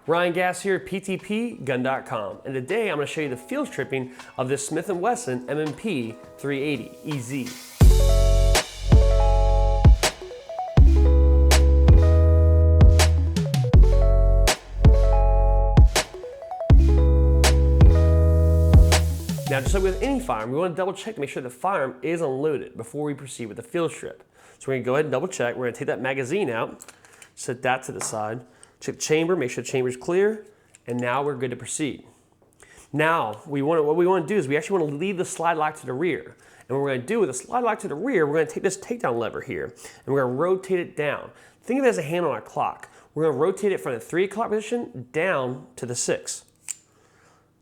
Ryan Gass here at PTPGun.com, and today I'm going to show you the field stripping of this Smith Wesson M&P 380 EZ. Now, just like with any firearm, we want to double check to make sure the firearm is unloaded before we proceed with the field strip. So we're going to go ahead and double check. We're going to take that magazine out, set that to the side, check the chamber, make sure the chamber is clear, and now we're good to proceed. Now, what we want to do is we actually want to leave the slide lock to the rear. And what we're going to do with the slide lock to the rear, we're going to take this takedown lever here, and we're going to rotate it down. Think of it as a hand on a clock. We're going to rotate it from the 3 o'clock position down to the 6.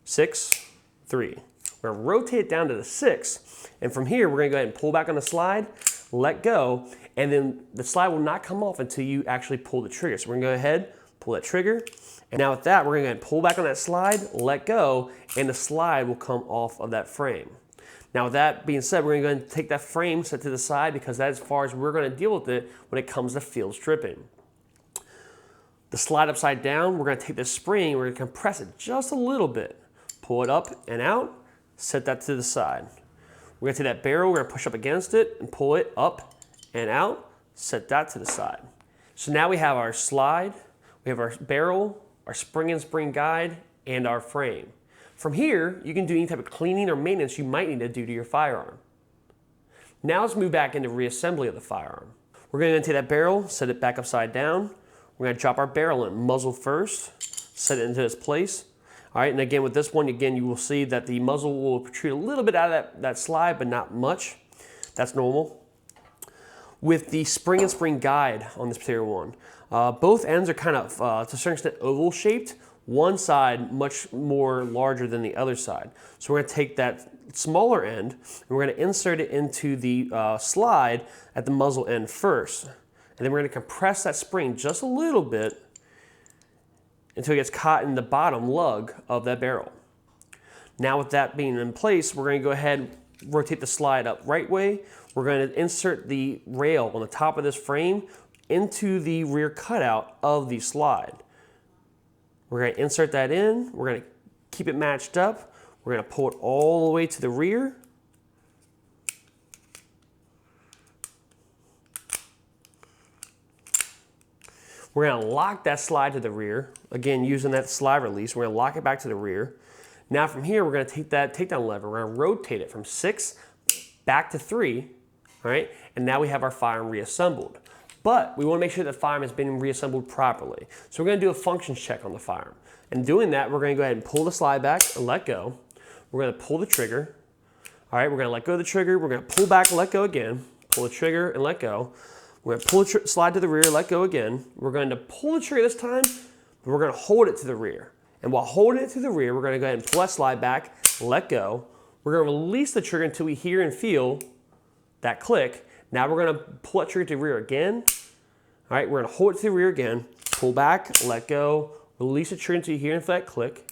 6, 3. We're going to rotate it down to the 6, and from here we're going to go ahead and pull back on the slide, let go, and then the slide will not come off until you actually pull the trigger. So we're going to go ahead, pull that trigger, and now with that we're going to go ahead and pull back on that slide, let go, and the slide will come off of that frame. Now with that being said, we're going to go ahead and take that frame, set to the side, because that's as far as we're going to deal with it when it comes to field stripping. The slide upside down, we're going to take this spring, we're going to compress it just a little bit, pull it up and out, set that to the side. We're going to take that barrel, we're going to push up against it and pull it up and out, set that to the side. So now we have our slide, we have our barrel, our spring and spring guide, and our frame. From here, you can do any type of cleaning or maintenance you might need to do to your firearm. Now let's move back into reassembly of the firearm. We're going to take that barrel, set it back upside down. We're going to drop our barrel in, muzzle first, set it into its place. All right, and again, with this one, again, you will see that the muzzle will protrude a little bit out of that slide, but not much. That's normal. With the spring and spring guide on this particular one, both ends are kind of, to a certain extent, oval shaped. One side much more larger than the other side. So we're going to take that smaller end, and we're going to insert it into the slide at the muzzle end first. And then we're going to compress that spring just a little bit until it gets caught in the bottom lug of that barrel. Now with that being in place, we're going to go ahead and rotate the slide up right way. We're going to insert the rail on the top of this frame into the rear cutout of the slide. We're going to insert that in, we're going to keep it matched up, we're going to pull it all the way to the rear. We're going to lock that slide to the rear. Again, using that slide release, we're going to lock it back to the rear. Now from here, we're going to take that takedown lever, we're going to rotate it from 6 back to 3, all right? And now we have our firearm reassembled. But we want to make sure that the firearm has been reassembled properly. So we're going to do a functions check on the firearm. And doing that, we're going to go ahead and pull the slide back and let go. We're going to pull the trigger. All right, we're going to let go of the trigger. We're going to pull back and let go again. Pull the trigger and let go. We're going to pull the slide to the rear, let go again. We're going to pull the trigger this time, but we're going to hold it to the rear. And while holding it to the rear, we're going to go ahead and pull that slide back, let go. We're going to release the trigger until we hear and feel that click. Now we're going to pull that trigger to the rear again. All right, we're going to hold it to the rear again, pull back, let go, release the trigger until you hear and feel that click.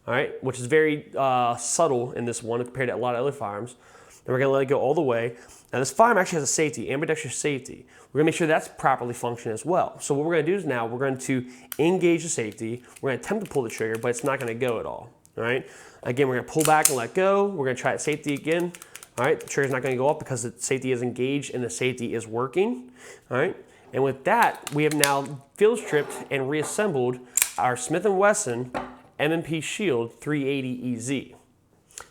All right, which is very subtle in this one compared to a lot of other firearms. Then we're going to let it go all the way. Now this firearm actually has a safety, ambidextrous safety. We're going to make sure that's properly functioning as well. So what we're going to do is now we're going to engage the safety. We're going to attempt to pull the trigger, but it's not going to go at all. All right. Again, we're going to pull back and let go. We're going to try the safety again. All right. The trigger's not going to go up because the safety is engaged and the safety is working. All right. And with that, we have now field stripped and reassembled our Smith & Wesson M&P Shield 380 EZ.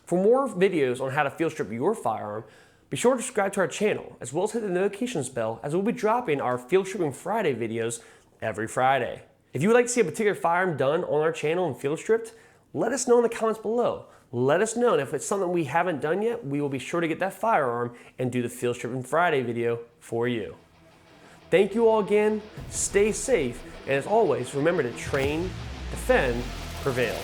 For more videos on how to field strip your firearm, be sure to subscribe to our channel, as well as hit the notifications bell, as we'll be dropping our Field Stripping Friday videos every Friday. If you would like to see a particular firearm done on our channel and field stripped, let us know in the comments below. Let us know, and if it's something we haven't done yet, we will be sure to get that firearm and do the Field Stripping Friday video for you. Thank you all again, stay safe, and as always, remember to train, defend, prevail.